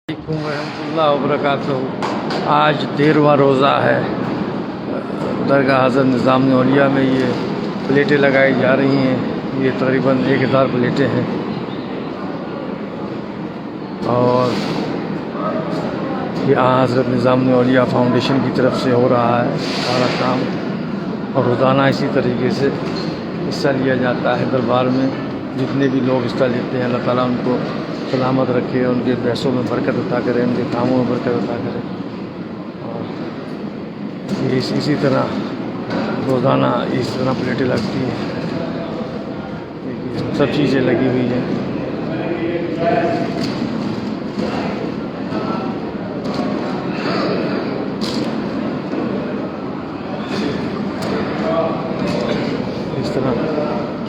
علیکم ورحمۃ اللہ وبرکاتہ۔ آج 13واں روزہ ہے درگاہ حضرت نظام اولیاء میں یہ پلیٹیں لگائی جا رہی ہیں۔ یہ تقریباً 1000 پلیٹیں ہیں اور یہ حضرت نظام اولیاء فاؤنڈیشن کی طرف سے ہو رہا ہے سارا کام، اور روزانہ اسی طریقے سے حصہ لیا جاتا ہے دربار میں۔ جتنے بھی لوگ حصہ لیتے ہیں اللہ تعالیٰ ان کو سلامت رکھے، ان کے پیسوں میں برکت عطا کرے، ان کے کاموں میں برکت عطا کرے، اور اسی طرح روزانہ اس طرح پلیٹیں لگتی ہیں، سب چیزیں لگی ہوئی ہیں۔ اس طرح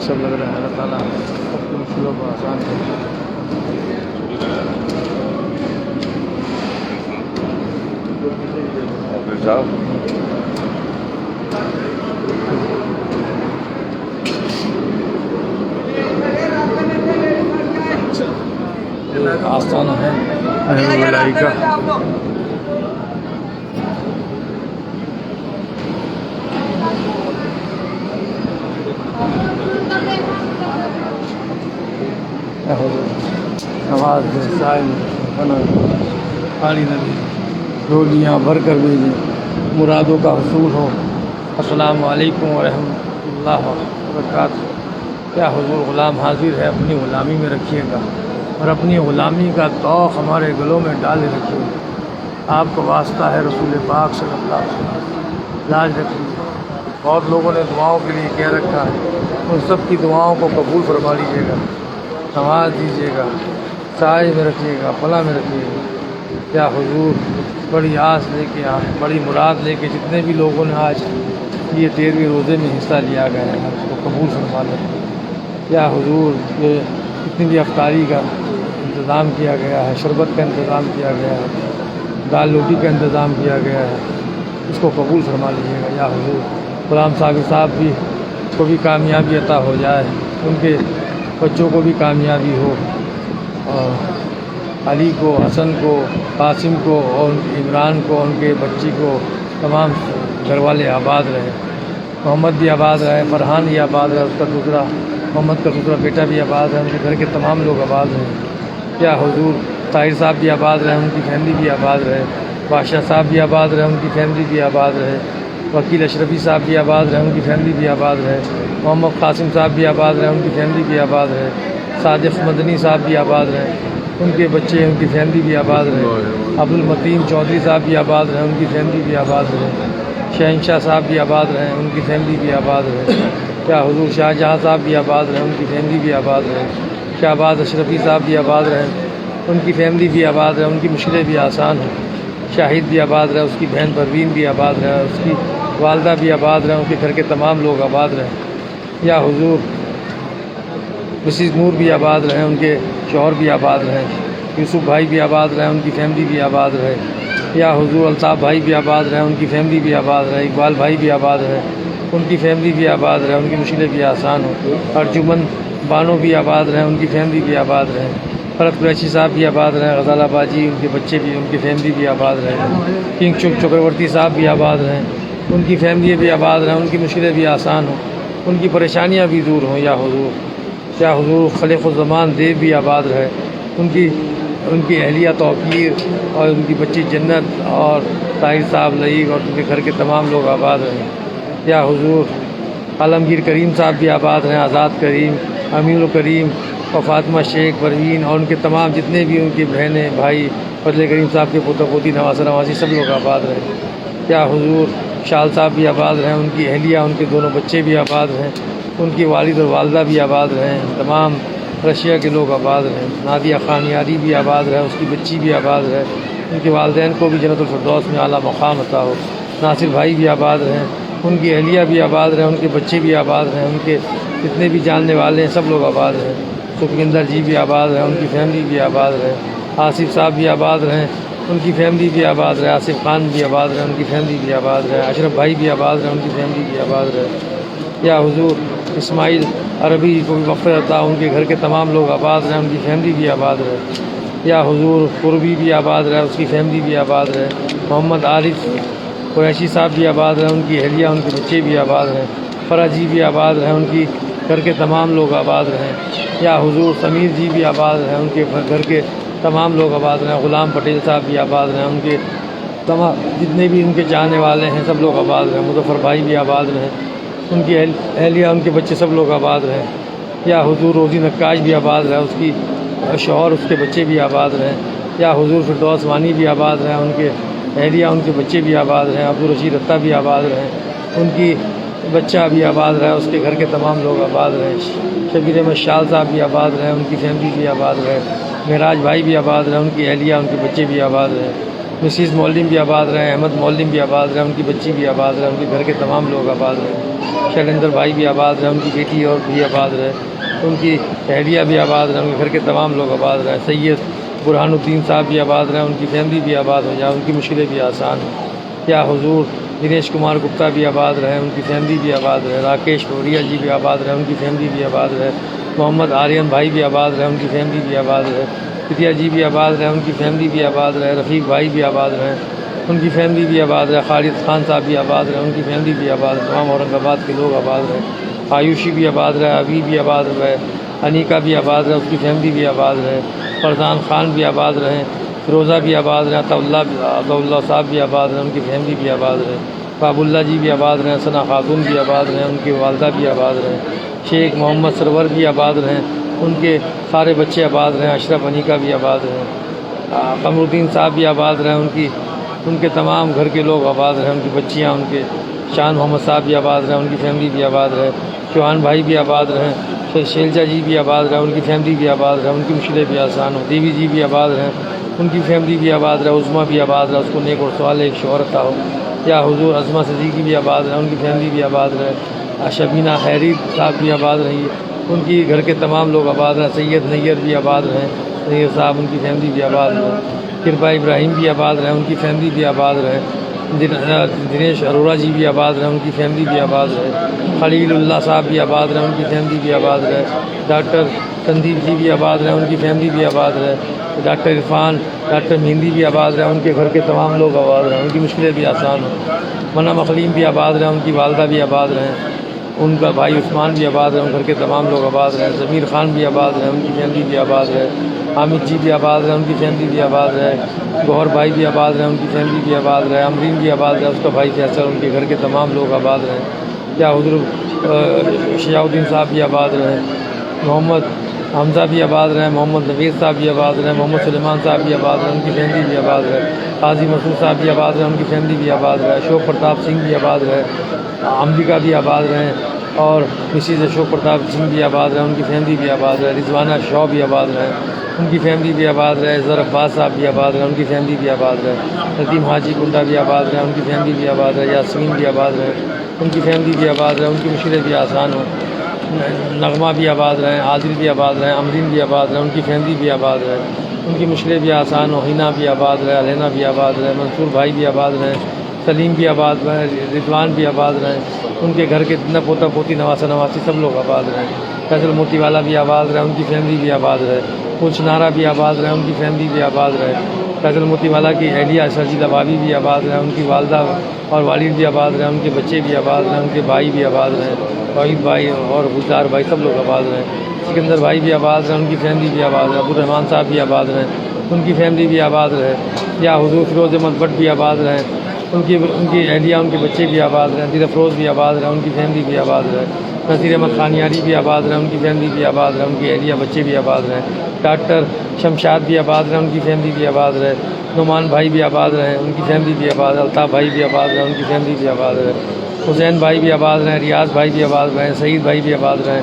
سب لگ رہا ہے اللہ تعالیٰ سب کو مشکلوں کو آسان کرے۔ آستانہ ہے اہم ولائی کا۔ نواز پانی نبی رولیاں بھر کر بھیجیں، مرادوں کا حصول ہو۔ السلام علیکم ورحمۃ اللہ وبرکاتہ۔ کیا حضور غلام حاضر ہے، اپنی غلامی میں رکھیے گا اور اپنی غلامی کا توق ہمارے گلوں میں ڈالے رکھیے گا۔ آپ کا واسطہ ہے رسول پاک صلی اللہ علیہ وسلم، لاج رکھیے۔ بہت لوگوں نے دعاؤں کے لیے کہہ رکھا ہے، ان سب کی دعاؤں کو قبول فرما لیجیے گا، نواز دیجیے گا، سائے میں رکھیے گا، پناہ میں رکھیے گا۔ کیا حضور بڑی آس لے کے بڑی مراد لے کے جتنے بھی لوگوں نے آج یہ 13ویں روزے میں حصہ لیا گیا ہے اس کو قبول فرما لیں۔ کیا حضور یہ جتنی بھی افطاری کا انتظام کیا گیا ہے، شربت کا انتظام کیا گیا ہے، دال روٹی کا انتظام کیا گیا ہے، اس کو قبول فرما لیجیے گا۔ یا حضور غلام صاحب بھی کو بھی کامیابی عطا ہو جائے، ان کے بچوں کو بھی کامیابی ہو، اور علی کو، حسن کو، قاسم کو اور عمران کو، ان کے بچی کو، تمام گھر والے آباد رہے۔ محمد بھی آباد رہے، فرحان بھی آباد رہے، اس کا دوسرا محمد کا دوسرا بیٹا بھی آباد ہے، ان کے گھر کے تمام لوگ آباد رہے۔ کیا حضور طاہر صاحب بھی آباد رہے، ان کی فیملی بھی آباد رہے، بادشاہ صاحب بھی آباد رہے، ان کی فیملی بھی آباد رہے، وکیل اشرفی صاحب بھی آباد رہے، ان کی فیملی بھی آباد رہے، محمد قاسم صاحب بھی آباد رہے، ان کی فیملی بھی آباد رہے، صادق مدنی صاحب بھی آباد رہے، ان کے بچے، ان کی فیملی بھی آباد رہے، عبد المتین چودھری صاحب بھی آباد رہے، ان کی فیملی بھی آباد رہے، شہنشاہ صاحب بھی آباد رہے، ان کی فیملی بھی آباد رہے۔ کیا حضور شاہ جہاں صاحب بھی آباد رہے، ان کی فیملی بھی آباد رہے، شہباز اشرفی صاحب بھی آباد رہے، ان کی فیملی بھی آباد رہے، ان کی مشکلیں بھی آسان ہوں۔ شاہد بھی آباد رہے، اس کی بہن پروین بھی آباد رہے، اس کی والدہ بھی آباد رہے، ان کے گھر کے تمام لوگ آباد رہے۔ یا حضور مسز نور بھی آباد رہے، ان کے شوہر بھی آباد رہے، یوسف بھائی بھی آباد رہے، ان کی فیملی بھی آباد رہے۔ یا حضور الطاف بھائی بھی آباد رہے، ان کی فیملی بھی آباد رہے، اقبال بھائی بھی آباد رہے، ان کی فیملی بھی آباد رہے، ان کی مشکلیں بھی آسان ہوں۔ ارجمن بانو بھی آباد رہے، ان کی فیملی بھی آباد رہے، فرت قریشی صاحب بھی آباد رہے، غزالہ باجی ان کے بچے بھی، ان کی فیملی بھی آباد رہے، کنگ چکرورتی صاحب بھی آباد رہے، ان کی فیملی بھی آباد رہے، ان کی مشکلیں بھی آسان ہوں، ان کی پریشانیاں بھی دور ہوں۔ یا حضور کیا حضور خلیق الزمان دیو بھی آباد رہے، ان کی اہلیہ توقیر اور ان کی بچی جنت اور طاہر صاحب لعیق اور ان کے گھر کے تمام لوگ آباد رہے۔ یا حضور عالمگیر کریم صاحب بھی آباد رہے، آزاد کریم، امین الکریم اور فاطمہ شیخ پروین اور ان کے تمام جتنے بھی ان کی بہنیں بھائی، فضل کریم صاحب کے پوتا پوتی نواسہ نواسی سب لوگ آباد رہے۔ کیا حضور شال صاحب بھی آباد رہے، ان کی اہلیہ، ان کے دونوں بچے بھی آباد رہیں، ان کی والد اور والدہ بھی آباد رہیں، تمام رشیا کے لوگ آباد رہیں۔ نادیہ خان یاری بھی آباد رہے، اس کی بچی بھی آباد رہے، ان کے والدین کو بھی جنت الفردوس میں اعلیٰ مقام عطا ہو۔ ناصر بھائی بھی آباد رہیں، ان کی اہلیہ بھی آباد رہیں، ان کے بچے بھی آباد رہیں، ان کے جتنے بھی جاننے والے ہیں سب لوگ آباد رہیں۔ سکھوندر جی بھی آباد رہیں، ان کی فیملی بھی آباد رہے۔ آصف صاحب بھی آباد رہیں، ان کی فیملی بھی آباد رہے۔ آصف خان بھی آباد رہے، ان کی فیملی بھی آباد رہے۔ اشرف بھائی بھی آباد رہے، ان کی فیملی بھی آباد رہے۔ یا حضور اسماعیل عربی کو بھی مغفرت عطا، ان کے گھر کے تمام لوگ آباد رہیں، ان کی فیملی بھی آباد رہے۔ یا حضور قربی بھی آباد رہے، اس کی فیملی بھی آباد رہے، محمد عارف قریشی صاحب بھی آباد رہے، ان کی اہلیہ ان کے بچے بھی آباد رہیں، فرح جی بھی آباد رہیں، ان کی گھر کے تمام لوگ آباد رہیں، یا حضور سمیر جی بھی آباد رہیں، ان کے گھر کے تمام لوگ آباد رہیں، غلام پٹیل صاحب بھی آباد رہیں، ان کے تمام جتنے بھی ان کے چاہنے والے ہیں سب لوگ آباد رہیں، مظفر بھائی بھی آباد رہیں، ان کی اہلیہ ان کے بچے سب لوگ آباد رہیں، یا حضور روزی نقاش بھی آباد رہے، اس کی شوہر اس کے بچے بھی آباد رہیں، یا حضور فردوس وانی بھی آباد رہیں، ان کے اہلیہ ان کے بچے بھی آباد رہیں، عبدالرشید عطا بھی آباد رہیں، ان کی بچہ بھی آباد رہے، اس کے گھر کے تمام لوگ آباد رہیں، شبیر احمد شال صاحب بھی آباد رہیں، ان کی فیملی بھی آباد رہے، معراج بھائی بھی آباد رہیں، ان کی اہلیہ ان کے بچے بھی آباد رہیں، مسز مولم بھی آباد رہیں، احمد مولم بھی آباد رہیں، ان کی بچی بھی آباد رہیں، ان کے گھر کے تمام لوگ آباد رہیں، شیلندر بھائی بھی آباد رہیں، ان کی بیٹی اور بھی آباد رہے، ان کی اہلیہ بھی آباد رہیں، ان کے گھر کے تمام لوگ آباد رہیں، سید برہان الدین صاحب بھی آباد رہیں، ان کی فیملی بھی آباد ہو جائے، ان کی مشکلیں بھی آسان ہوں، یا حضور دنیش کمار گپتا بھی آباد رہیں، ان کی فیملی بھی آباد رہے، راکیش پوریا جی بھی آباد رہیں، ان کی فیملی بھی آباد رہے، محمد آرین بھائی بھی آباد رہیں، ان کی فیملی بھی آباد رہے، پتیا جی بھی آباد رہیں، ان کی فیملی بھی آباد رہے، رفیق بھائی بھی آباد رہیں، ان کی فیملی بھی آباد رہے، خالد خان صاحب بھی آباد رہیں، ان کی فیملی بھی آباد رہے، تمام اورنگ آباد کے لوگ آباد رہے، آیوشی بھی آباد رہے، ابھی بھی آباد رہے، انیکا بھی آباد رہے، اس کی فیملی بھی آباد رہے، فرزان خان بھی آباد رہیں، فیروزہ بھی آباد رہیں، عطاءاللہ صاحب بھی آباد رہیں، ان کی فیملی بھی آباد رہے، باب اللہ جی بھی آباد رہیں، ثنا خاتون بھی آباد رہیں، ان کی والدہ بھی آباد رہیں، شیخ محمد سرور بھی آباد رہیں، ان کے سارے بچے آباد رہیں، اشرف انیکا بھی آباد رہیں، قمر الدین صاحب بھی آباد رہیں، ان کے تمام گھر کے لوگ آباد رہیں، ان کی بچیاں، ان کے شان محمد صاحب بھی آباد رہیں، ان کی فیملی بھی آباد رہے، چوہان بھائی بھی آباد رہیں، شیلجا جی بھی آباد رہیں، ان کی فیملی بھی آباد رہے، ان کی مشکلیں بھی آسان ہوں، دیوی جی بھی آباد رہیں، ان کی فیملی بھی آباد رہے، عظمیٰ بھی آباد رہے، اس کو نیک اور سوال ایک شوہر عطا ہو، یا حضور عظمہ صدیقی بھی آباد رہے، ان کی فیملی بھی آباد رہے، شبینہ خیری صاحب بھی آباد رہی ہے، ان کی گھر کے تمام لوگ آباد رہے، سید نیّر بھی آباد رہیں، نیّر صاحب ان کی فیملی بھی آباد رہے، کرپا ابراہیم بھی آباد رہے، ان کی فیملی بھی آباد رہے، دنیش اروڑا جی بھی آباد رہے، ان کی فیملی بھی آباد رہے، خلیل اللہ صاحب بھی آباد رہے، ان کی فیملی بھی آباد رہے، ڈاکٹر سندیپ جی بھی آباد رہے، ان کی فیملی بھی آباد رہے، ڈاکٹر عرفان، ڈاکٹر مہندی بھی آباد رہے، ان کے گھر کے تمام لوگ آباد رہے، ان کی مشکلیں بھی آسان ہوں، منم اقلیم بھی آباد رہے، ان کی والدہ بھی آباد رہیں، ان کا بھائی عثمان بھی آباد رہے، ان گھر کے تمام لوگ آباد رہے، ضمیر خان بھی آباد رہے، ان کی فیملی بھی آباد رہے، حامد جی بھی آباد رہے، ان کی فیملی بھی آباد رہے، گوہر بھائی بھی آباد رہے، ان کی فیملی بھی آباد رہے، امرین بھی آباد رہے، اس کا بھائی فیصل، ان کے گھر کے تمام لوگ آباد رہے، یا حضور شجاع الدین صاحب بھی آباد رہے، محمد حمزہ بھی آباد رہے، محمد نوید صاحب بھی آباد رہے، محمد سلیمان صاحب بھی آباد رہے، ان کی فیملی بھی آباد رہے، قاضی مسعود صاحب بھی آباد رہے، ان کی فیملی بھی آباد رہے، اشوک پرتاپ سنگھ بھی آباد رہے، امبیکا بھی آباد رہے، اور مسز اشوک پرتاپ سنگھ بھی آباد رہے، ان کی فیملی بھی آباد رہے، رضوانہ شاہ بھی آباد رہے، ان کی فیملی بھی آباد رہے، زر عباس صاحب بھی آباد رہے، ان کی فیملی بھی آباد رہے، ندیم حاجی کنڈا بھی آباد رہے، ان کی فیملی بھی آباد رہے، یاسمین بھی آباد رہے، ان کی فیملی بھی آباد رہے، ان کی مشکلیں بھی آسان ہوں، نغمہ بھی آباد رہے، عادل بھی آباد رہے، امرین بھی آباد رہے، ان کی فیملی بھی آباد رہے، ان کی مشکلیں بھی آسان ہوں، ہینا بھی آباد رہے، علینا بھی آباد رہے، منصور بھائی بھی آباد رہے، سلیم بھی آباد رہے، رضوان بھی آباد رہے، ان کے گھر کے جتنا پوتا پوتی نواسہ نواسی سب لوگ آباد رہے، فیصل موتی والا بھی آباد رہے، ان کی فیملی بھی آباد رہے، کچھ نارا بھی آباد رہے، ان کی فیملی بھی آباد رہے، فیصل موتی والا کی اہلیہ شرجیلہ بابی بھی آباد رہے، ان کی والدہ اور والد بھی آباد رہے، ان کے بچے بھی آباد رہے، ان کے بھائی بھی آباد رہے، توحید بھائی اور گلزار بھائی سب لوگ آباد رہے، سکندر بھائی بھی آباد رہے، ان کی فیملی بھی آباد رہے، عبدالرحمان صاحب بھی آباد رہے، ان کی فیملی بھی آباد رہے، یا حضور فیروز احمد بٹ بھی آباد رہے، ان کی اہلیہ ان کے بچے بھی آباد رہے، دل افروز بھی آباد رہے، ان کی فیملی بھی آباد رہے، نذیر احمد خانیاری بھی آباد رہے، ان کی فیملی بھی آباد رہے، ان کی اہلیہ بچے بھی آباد رہے، ڈاکٹر شمشاد بھی آباد رہے، ان کی فیملی بھی آباد رہے، نعمان بھائی بھی آباد رہے، ان کی فیملی بھی آباد رہے، الطاف بھائی بھی آباد رہے، ان کی فیملی بھی آباد رہے، حسین بھائی بھی آباد رہے، ریاض بھائی بھی آباد رہے، سعید بھائی بھی آباد رہے،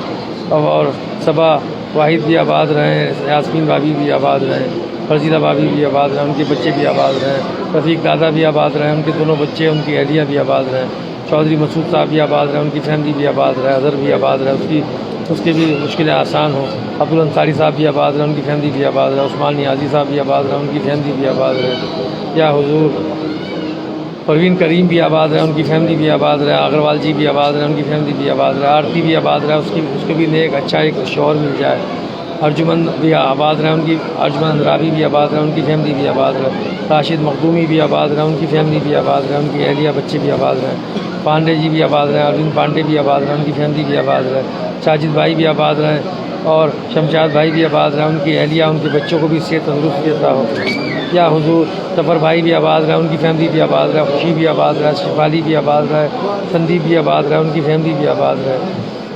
اور صبا واحد بھی آباد رہے، یاسمین بھابی بھی آباد رہے، فرزیدہ بھابی بھی آباد رہے، ان کے بچے بھی آباد رہے، رفیق دادا بھی آباد رہے، ان کے دونوں بچے، ان کی اہلیہ بھی آباد رہے، چودھری مسعود صاحب بھی آباد رہے، ان کی فیملی بھی آباد رہے، اظہر بھی آباد رہے، اس کی بھی مشکلیں آسان ہوں، عبدالانصاری صاحب بھی آباد رہے، ان کی فیملی بھی آباد رہے، عثمان نیازی صاحب بھی آباد رہے، ان کی فیملی بھی آباد رہے، یا حضور پروین کریم بھی آباد رہے، ان کی فیملی بھی آباد رہے، اگروال جی بھی آباد رہے، ان کی فیملی بھی آباد رہے، آرتی بھی آباد رہے، اس کو بھی نیک اچھا ایک شوہر مل جائے، ارجمند بھی آباد رہے، ان کی ارجمند اندرابی بھی آباد رہے، ان کی فیملی بھی آباد رہے، راشد مخدومی بھی آباد رہے، ان کی فیملی بھی آباد رہے، ان کی اہلیہ بچے بھی آباد رہے، پانڈے جی بھی آباد رہے، اروند پانڈے بھی آباد رہے، ان کی فیملی بھی آباد رہے، ساجد بھائی بھی آباد رہے اور شمشاد بھائی بھی آباد رہے، ان کی اہلیہ ان کے بچوں کو بھی صحت تندرستی عطا ہو یا حضور۔ ظفر بھائی بھی آباد رہے، ان کی فیملی بھی آباد رہے، خوشی بھی آباد رہے، شفالی بھی آباد رہے، سندیپ بھی آباد رہے، ان کی فیملی بھی آباد رہے،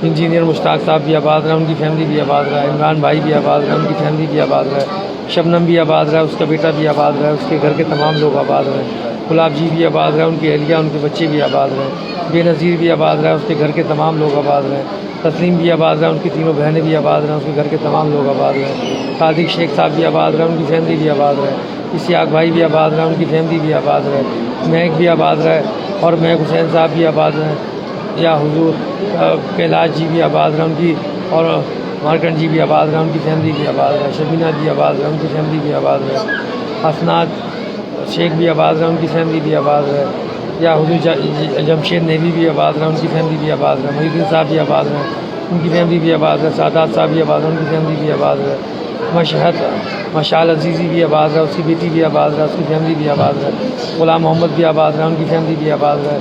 انجینئر مشتاق صاحب بھی آباد رہے، ان کی فیملی بھی آباد رہے، عمران بھائی بھی آباد رہے، ان کی فیملی بھی آباد رہے، شبنم بھی آباد رہے، اس کا بیٹا بھی آباد رہے، اس کے گھر کے تمام لوگ آباد رہے، گلاب جی بھی آباد رہے، ان کی اہلیہ ان کے بچے بھی آباد رہے، بے نظیر بھی آباد رہے، اس کے گھر کے تمام لوگ آباد رہے، تسلیم بھی آباد رہے، ان کی تینوں بہنیں بھی آباد رہے، اس کے گھر کے تمام لوگ آباد رہے، صادق شیخ صاحب بھی آباد رہے، ان کی فیملی بھی آباد رہے، اسحاق بھائی بھی آباد رہے، ان کی فیملی بھی آباد رہے، مہک بھی آباد رہے اور مہک حسین صاحب بھی آباد رہے یا حضور، کیلاش جی بھی آباد رہے، ان کی اور مارکنڈ جی بھی آباد رہے، ان کی فیملی بھی آباد رہے، شبینہ بھی آباد رہے، ان کی فیملی بھی آباد رہے، حسنات شیخ بھی آباد رہے، ان کی فیملی بھی آباد رہے یا حضور، جمشید نیوی بھی آباد رہے، ان کی فیملی بھی آباد رہے، محی الدین صاحب بھی آباد رہے، ان کی فیملی بھی آباد رہے، سعادات صاحب بھی آباد رہے، ان کی فیملی بھی آباد رہے، مشال عزیزی بھی آباد رہے، اس کی بیٹی بھی آباد رہے، اس کی فیملی بھی آباد رہے، غلام محمد بھی آباد رہے، ان کی فیملی بھی آباد رہے،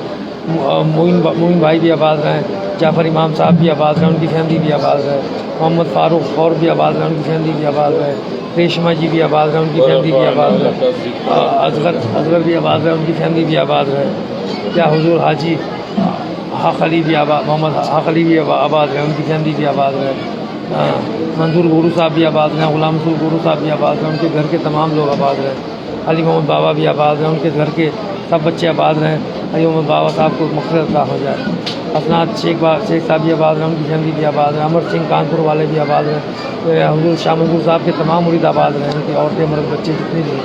معین بھائی بھی آباد رہے، جعفر امام صاحب بھی آباد رہے، ان کی فیملی بھی آباد رہے، محمد فاروق خور بھی آباد رہے، ان کی فیملی بھی آباد رہے، ریشمہ جی بھی آباد رہے، ان کی فیملی بھی آباد رہے، اصغر بھی آباد رہے، ان کی فیملی بھی آباد رہے یا حضور، حاجی حق علی بھی آباد، محمد حق علی بھی آباد رہے، ان کی فیملی بھی آباد رہے، منظور گورو صاحب بھی آباد رہے، غلام منصور گورو صاحب بھی آباد رہے، ان کے گھر کے تمام لوگ آباد رہے، علی محمد بابا بھی آباد رہے، ان کے گھر کے سب بچے آباد رہے، علی محمد بابا صاحب کو مغفرت عطا ہو جائے، حسنات شیخ صاحب بھی آباد رہے، ان کی فیملی بھی آباد رہے، امر سنگھ کانپور والے بھی آباد رہے، حضور شاہ منظور صاحب کے تمام مرید آباد رہے، ان کی عورتیں مرد بچے جتنے بھی،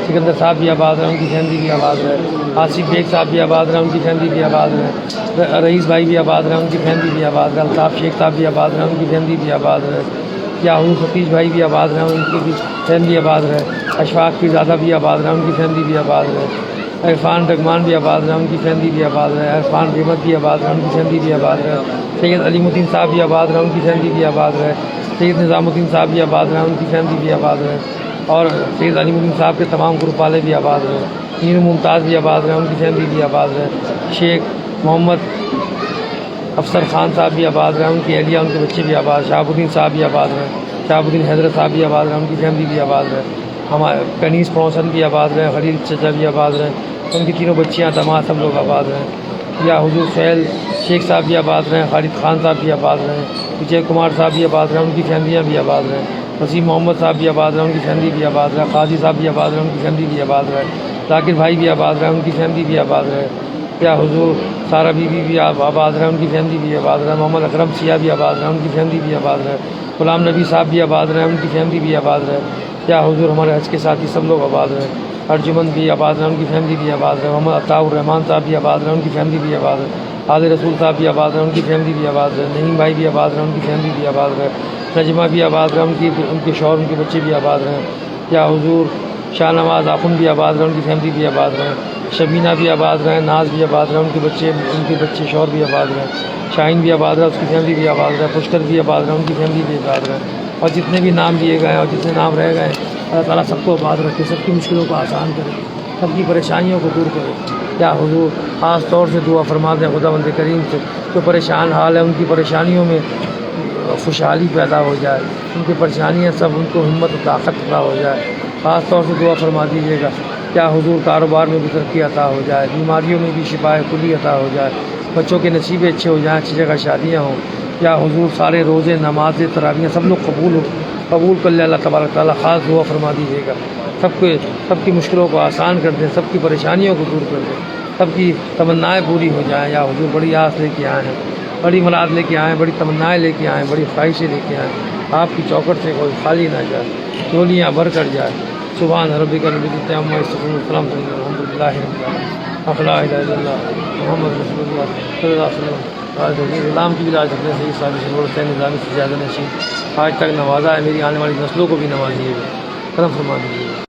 سکندر صاحب بھی آباد رہے، ان کی فیملی بھی آباد رہے، آصف بیگ صاحب بھی آباد رہے، ان کی فیملی بھی آباد رہے، رئیس بھائی بھی آباد رہے، ان کی فیملی بھی آباد رہے، الطاف شیخ صاحب بھی آباد رہے، ان کی فیملی بھی آباد رہے یا حضور، ستیش بھائی بھی آباد رہے، ان کی بھی فیملی آباد رہے، اشفاق پیرزادہ بھی آباد رہے، ان کی فیملی بھی آباد رہے، عرفان ڈگمان بھی آباد رہے، ان کی فیملی بھی آباد رہے، عرفان رحمت بھی آباد رہے، ان کی فیملی بھی آباد رہے، سید علیم الدین صاحب بھی آباد رہے، ان کی فیملی بھی آباد رہے، سید نظام الدین صاحب بھی آباد رہے، ان کی فیملی بھی آباد رہے اور سید علیم الدین صاحب کے تمام گروپ والے بھی آباد رہے، میر ممتاز بھی آباد رہے، ان کی فیملی بھی آباد رہے، شیخ محمد افسر خان صاحب بھی آباد رہے، ان کی اہلیہ ان کے بچے بھی آباد، شہاب الدین صاحب بھی آباد رہے، شہاب الدین حیدر صاحب بھی آباد رہے، ان کی فیملی بھی آباد رہے، ہمارے کنیز پڑوسن بھی آباد رہے، خلیل چچا بھی آباد رہے، ان کی تینوں بچیاں داماد سب لوگ آباد رہے یا حضور، سہیل شیخ صاحب بھی آباد رہے، خالد خان صاحب بھی آباد رہے، وجے کمار صاحب بھی آباد رہے، ان کی فیملیاں بھی آباد رہے، وسیم محمد صاحب بھی آباد رہے، ان کی فیملی بھی آباد رہے، قاضی صاحب بھی آباد رہے، ان کی فیملی بھی آباد رہے، ذاکر بھائی بھی آباد رہے، ان کی فیملی بھی آباد رہے یا حضور، سارا بی بی بھی آباد رہے، ان کی فیملی بھی آباد رہے، محمد اکرم سیاہ بھی آباد رہے، ان کی فیملی بھی آباد رہے، غلام نبی صاحب بھی آباد رہے، ان کی فیملی بھی آباد رہے یا حضور، ہمارے حج کے ساتھی سب لوگ آباد رہے، ارجمند بھی آباد رہے، ان کی فیملی بھی آباد رہے، محمد عطاء الرحمان صاحب بھی آباد رہے، ان کی فیملی بھی آباد رہے، عادل رسول صاحب بھی آباد رہے، ان کی فیملی بھی آباد رہے، نعیم بھائی بھی آباد رہے، ان کی فیملی بھی آباد رہے، نجمہ بھی آباد رہے، ان کے شوہر ان کے بچے بھی آباد رہے یا حضور، شاہ نواز آخن بھی آباد رہے، ان کی فیملی بھی آباد رہے، شبینہ بھی آباد رہے، ناز بھی آباد رہے، ان کے بچے شوہر بھی آباد رہے، شاہین بھی آباد رہے، اس کی فیملی بھی آباد رہے، پشکر بھی آباد رہے، ان کی فیملی بھی آباد رہے اور جتنے بھی نام لیے گئے اور جتنے نام رہ گئے، اللہ تعالیٰ سب کو آباد رکھے، سب کی مشکلوں کو آسان کرے، سب کی پریشانیوں کو دور کرے یا حضور، خاص طور سے دعا فرما دیں خدا بند کریم سے، جو پریشان حال ہے ان کی پریشانیوں میں خوشحالی پیدا ہو جائے، ان کی پریشانیاں سب ان کو ہمت و طاقت عطا ہو جائے، خاص طور سے دعا فرما دیجیے گا کیا حضور، کاروبار میں بھی ترقی عطا ہو جائے، بیماریوں میں بھی شفا کلی عطا ہو جائے، بچوں کے نصیبیں اچھے ہو جائیں، اچھی جگہ شادیاں ہوں یا حضور، سارے روزے نمازیں تراویحیں سب لوگ قبول کر لے اللہ تبارک تعالیٰ، خاص دعا فرما دیجیے گا، سب کی مشکلوں کو آسان کر دیں، سب کی پریشانیوں کو دور کر دیں، سب کی تمنائیں پوری ہو جائیں یا حضور، بڑی آس لے کے آئے ہیں، بڑی مراد لے کے آئیں، بڑی تمنائیں لے کے آئیں، بڑی خواہشیں لے کے آئیں، آپ کی چوکٹ سے کوئی خالی نہ جائے، جھولیاں بھر کر جائے، سبحان ربک رب العزۃ عما یصفون وسلام الحمد للہ رب العالمین، لا الہ الا اللہ محمد رسول اللہ صلی اللہ علیہ وسلم، غلام کی بھی لاج رکھنے سے صاحب حسین نظامی سے زیادہ نشین آج تک نوازا ہے، میری آنے والی نسلوں کو بھی نوازیے گا، کرم فرما دیجیے گا۔